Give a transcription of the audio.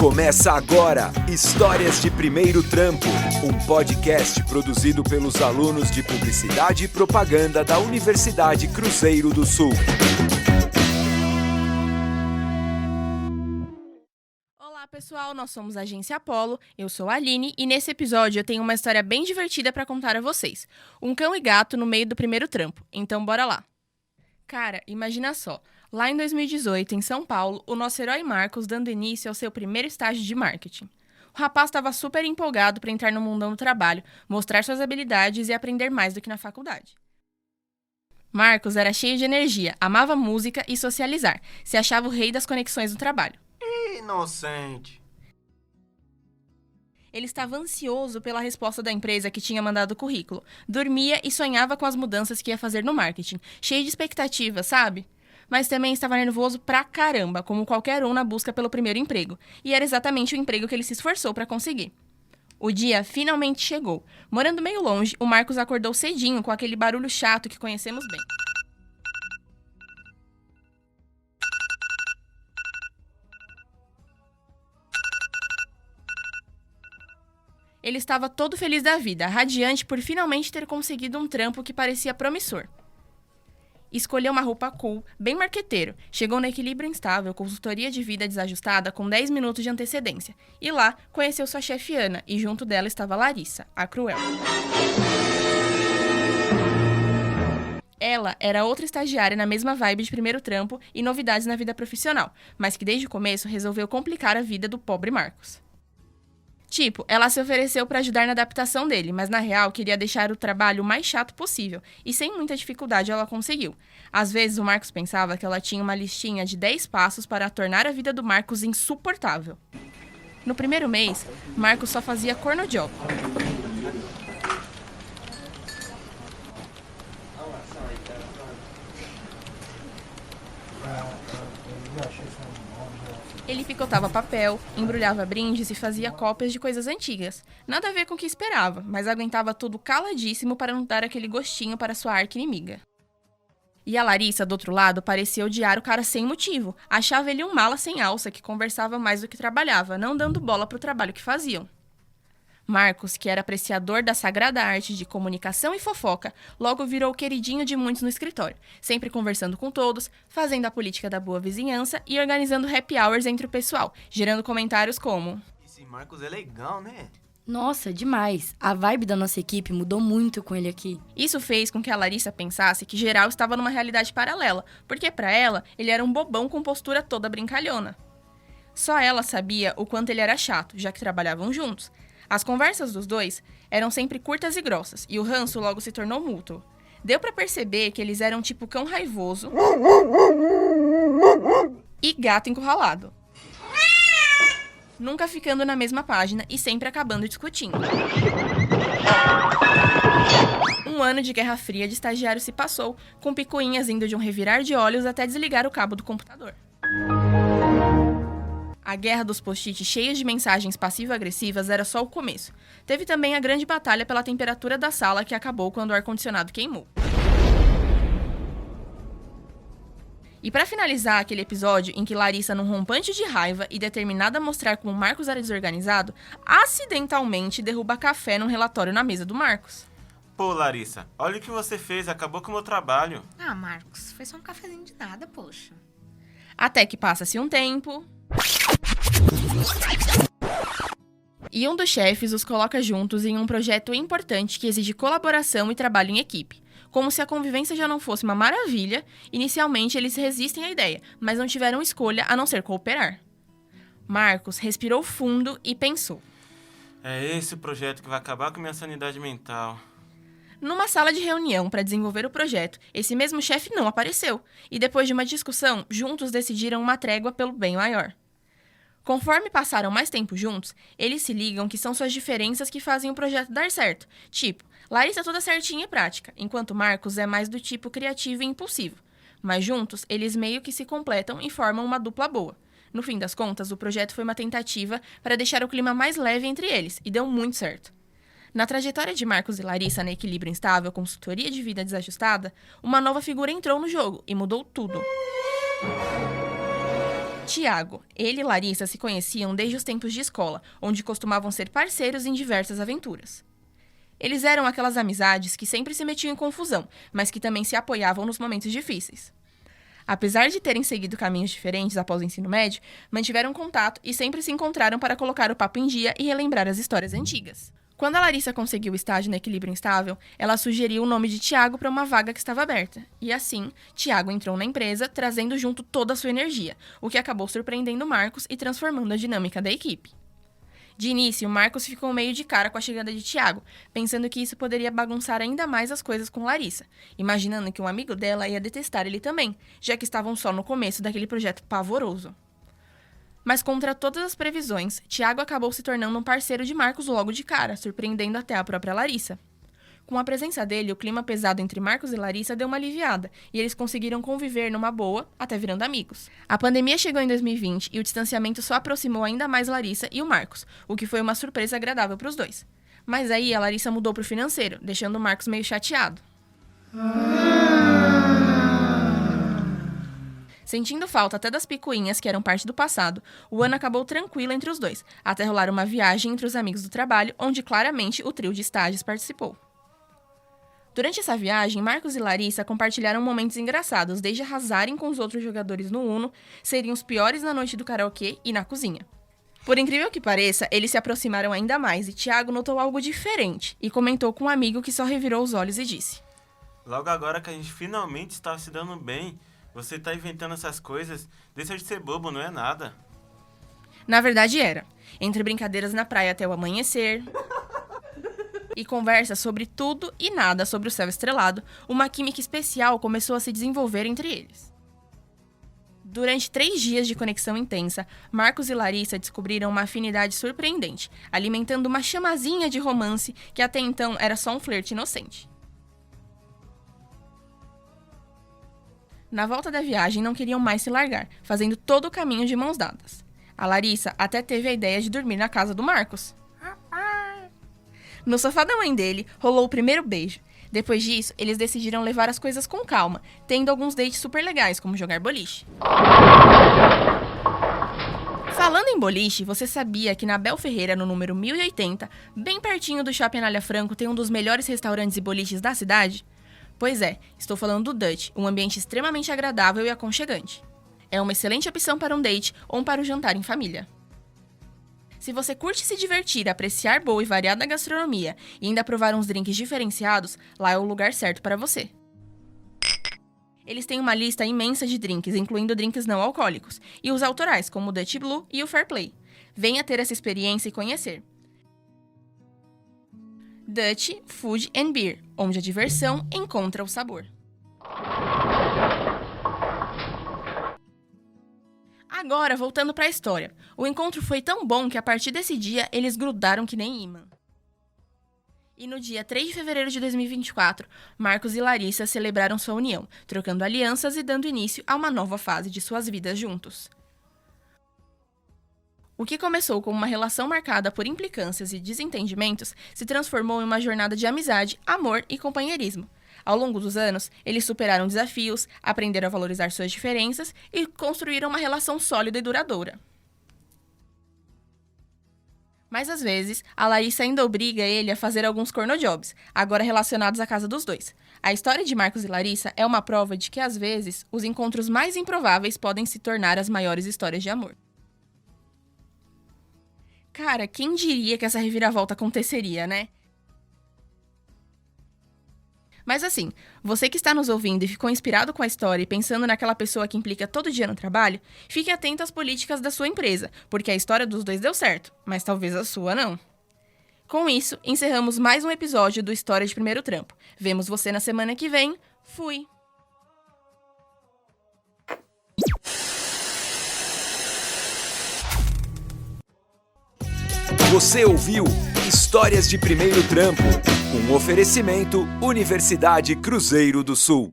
Começa agora Histórias de Primeiro Trampo, um podcast produzido pelos alunos de Publicidade e Propaganda da Universidade Cruzeiro do Sul. Olá pessoal, nós somos a Agência Apollo, eu sou a Aline e nesse episódio eu tenho uma história bem divertida para contar a vocês. Um cão e gato no meio do primeiro trampo, então bora lá. Cara, imagina só, lá em 2018, em São Paulo, o nosso herói Marcos dando início ao seu primeiro estágio de marketing. O rapaz estava super empolgado para entrar no mundão do trabalho, mostrar suas habilidades e aprender mais do que na faculdade. Marcos era cheio de energia, amava música e socializar, se achava o rei das conexões do trabalho. Inocente. Ele estava ansioso pela resposta da empresa que tinha mandado o currículo. Dormia e sonhava com as mudanças que ia fazer no marketing. Cheio de expectativa, sabe? Mas também estava nervoso pra caramba, como qualquer um na busca pelo primeiro emprego. E era exatamente o emprego que ele se esforçou para conseguir. O dia finalmente chegou. Morando meio longe, o Marcos acordou cedinho com aquele barulho chato que conhecemos bem. Ele estava todo feliz da vida, radiante por finalmente ter conseguido um trampo que parecia promissor. Escolheu uma roupa cool, bem marqueteiro, chegou no Equilíbrio Instável, consultoria de vida desajustada com 10 minutos de antecedência. E lá, conheceu sua chefe Ana, e junto dela estava Larissa, a cruel. Ela era outra estagiária na mesma vibe de primeiro trampo e novidades na vida profissional, mas que desde o começo resolveu complicar a vida do pobre Marcos. Tipo, ela se ofereceu para ajudar na adaptação dele, mas na real queria deixar o trabalho o mais chato possível, e sem muita dificuldade ela conseguiu. Às vezes o Marcos pensava que ela tinha uma listinha de 10 passos para tornar a vida do Marcos insuportável. No primeiro mês, Marcos só fazia corno job. Ele picotava papel, embrulhava brindes e fazia cópias de coisas antigas. Nada a ver com o que esperava, mas aguentava tudo caladíssimo para não dar aquele gostinho para sua arqui-inimiga. E a Larissa, do outro lado, parecia odiar o cara sem motivo. Achava ele um mala sem alça que conversava mais do que trabalhava, não dando bola pro trabalho que faziam. Marcos, que era apreciador da sagrada arte de comunicação e fofoca, logo virou o queridinho de muitos no escritório, sempre conversando com todos, fazendo a política da boa vizinhança e organizando happy hours entre o pessoal, gerando comentários como: Esse Marcos é legal, né? Nossa, demais. A vibe da nossa equipe mudou muito com ele aqui. Isso fez com que a Larissa pensasse que geral estava numa realidade paralela, porque para ela, ele era um bobão com postura toda brincalhona. Só ela sabia o quanto ele era chato, já que trabalhavam juntos. As conversas dos dois eram sempre curtas e grossas, e o ranço logo se tornou mútuo. Deu pra perceber que eles eram tipo cão raivoso e gato encurralado. Nunca ficando na mesma página e sempre acabando discutindo. Um ano de Guerra Fria de estagiário se passou, com picuinhas indo de um revirar de olhos até desligar o cabo do computador. A guerra dos post-it cheios de mensagens passivo-agressivas era só o começo. Teve também a grande batalha pela temperatura da sala que acabou quando o ar-condicionado queimou. E para finalizar aquele episódio em que Larissa, num rompante de raiva e determinada a mostrar como Marcos era desorganizado, acidentalmente derruba café num relatório na mesa do Marcos. Pô, Larissa, olha o que você fez, acabou com o meu trabalho. Ah, Marcos, foi só um cafezinho de nada, poxa. Até que passa-se um tempo e um dos chefes os coloca juntos em um projeto importante que exige colaboração e trabalho em equipe. Como se a convivência já não fosse uma maravilha, inicialmente eles resistem à ideia, mas não tiveram escolha a não ser cooperar. Marcos respirou fundo e pensou: É esse o projeto que vai acabar com minha sanidade mental. Numa sala de reunião para desenvolver o projeto, esse mesmo chefe não apareceu, e depois de uma discussão, juntos decidiram uma trégua pelo bem maior. Conforme passaram mais tempo juntos, eles se ligam que são suas diferenças que fazem o projeto dar certo. Tipo, Larissa é toda certinha e prática, enquanto Marcos é mais do tipo criativo e impulsivo. Mas juntos, eles meio que se completam e formam uma dupla boa. No fim das contas, o projeto foi uma tentativa para deixar o clima mais leve entre eles, e deu muito certo. Na trajetória de Marcos e Larissa na Equilíbrio Instável, consultoria de vida desajustada, uma nova figura entrou no jogo e mudou tudo. Tiago, ele e Larissa se conheciam desde os tempos de escola, onde costumavam ser parceiros em diversas aventuras. Eles eram aquelas amizades que sempre se metiam em confusão, mas que também se apoiavam nos momentos difíceis. Apesar de terem seguido caminhos diferentes após o ensino médio, mantiveram contato e sempre se encontraram para colocar o papo em dia e relembrar as histórias antigas. Quando a Larissa conseguiu o estágio no Equilíbrio Instável, ela sugeriu o nome de Tiago para uma vaga que estava aberta. E assim, Tiago entrou na empresa, trazendo junto toda a sua energia, o que acabou surpreendendo Marcos e transformando a dinâmica da equipe. De início, Marcos ficou meio de cara com a chegada de Tiago, pensando que isso poderia bagunçar ainda mais as coisas com Larissa, imaginando que um amigo dela ia detestar ele também, já que estavam só no começo daquele projeto pavoroso. Mas contra todas as previsões, Tiago acabou se tornando um parceiro de Marcos logo de cara, surpreendendo até a própria Larissa. Com a presença dele, o clima pesado entre Marcos e Larissa deu uma aliviada, e eles conseguiram conviver numa boa, até virando amigos. A pandemia chegou em 2020 e o distanciamento só aproximou ainda mais Larissa e o Marcos, o que foi uma surpresa agradável para os dois. Mas aí a Larissa mudou pro financeiro, deixando o Marcos meio chateado. Sentindo falta até das picuinhas que eram parte do passado, o ano acabou tranquilo entre os dois, até rolar uma viagem entre os amigos do trabalho, onde claramente o trio de estágios participou. Durante essa viagem, Marcos e Larissa compartilharam momentos engraçados, desde arrasarem com os outros jogadores no Uno, serem os piores na noite do karaokê e na cozinha. Por incrível que pareça, eles se aproximaram ainda mais e Tiago notou algo diferente e comentou com um amigo que só revirou os olhos e disse: Logo agora que a gente finalmente está se dando bem, você tá inventando essas coisas, deixa de ser bobo, não é nada. Na verdade era. Entre brincadeiras na praia até o amanhecer e conversa sobre tudo e nada sobre o céu estrelado, uma química especial começou a se desenvolver entre eles. Durante 3 dias de conexão intensa, Marcos e Larissa descobriram uma afinidade surpreendente, alimentando uma chamazinha de romance que até então era só um flerte inocente. Na volta da viagem, não queriam mais se largar, fazendo todo o caminho de mãos dadas. A Larissa até teve a ideia de dormir na casa do Marcos. No sofá da mãe dele, rolou o primeiro beijo. Depois disso, eles decidiram levar as coisas com calma, tendo alguns dates super legais, como jogar boliche. Falando em boliche, você sabia que na Bel Ferreira, no número 1080, bem pertinho do Shopping Anália Franco, tem um dos melhores restaurantes e boliches da cidade? Pois é, estou falando do Dutch, um ambiente extremamente agradável e aconchegante. É uma excelente opção para um date ou para o jantar em família. Se você curte se divertir, apreciar boa e variada gastronomia e ainda provar uns drinks diferenciados, lá é o lugar certo para você. Eles têm uma lista imensa de drinks, incluindo drinks não alcoólicos, e os autorais, como o Dutch Blue e o Fair Play. Venha ter essa experiência e conhecer. Dutch Food and Beer, onde a diversão encontra o sabor. Agora, voltando para a história. O encontro foi tão bom que a partir desse dia eles grudaram que nem imã. E no dia 3 de fevereiro de 2024, Marcos e Larissa celebraram sua união, trocando alianças e dando início a uma nova fase de suas vidas juntos. O que começou como uma relação marcada por implicâncias e desentendimentos se transformou em uma jornada de amizade, amor e companheirismo. Ao longo dos anos, eles superaram desafios, aprenderam a valorizar suas diferenças e construíram uma relação sólida e duradoura. Mas às vezes, a Larissa ainda obriga ele a fazer alguns cornojobs, agora relacionados à casa dos dois. A história de Marcos e Larissa é uma prova de que, às vezes, os encontros mais improváveis podem se tornar as maiores histórias de amor. Cara, quem diria que essa reviravolta aconteceria, né? Mas assim, você que está nos ouvindo e ficou inspirado com a história e pensando naquela pessoa que implica todo dia no trabalho, fique atento às políticas da sua empresa, porque a história dos dois deu certo, mas talvez a sua não. Com isso, encerramos mais um episódio do História de Primeiro Trampo. Vemos você na semana que vem. Fui! Você ouviu Histórias de Primeiro Trampo, um oferecimento Universidade Cruzeiro do Sul.